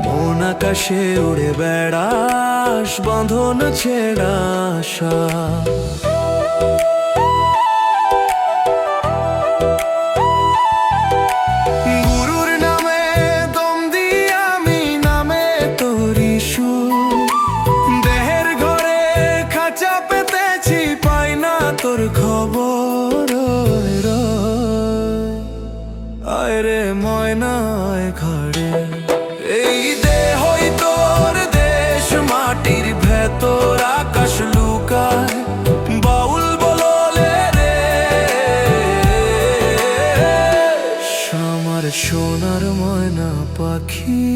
মন আকাশে উড়ে বেড়াস, বন্ধন ছেড়া আশা। গুরুর নামে দম দিয়ে আমি নামে তোরি সুর, দেহের ঘরে খাঁচা পেতেছি, পাই না তোর খবর। আয় রে ময়না আয় ঘরে, এই দেহই তোর দেশ, মাটির ভেতর আকাশ লুকায়, বাউল বললে রে আমার সোনার ময়না পাখি।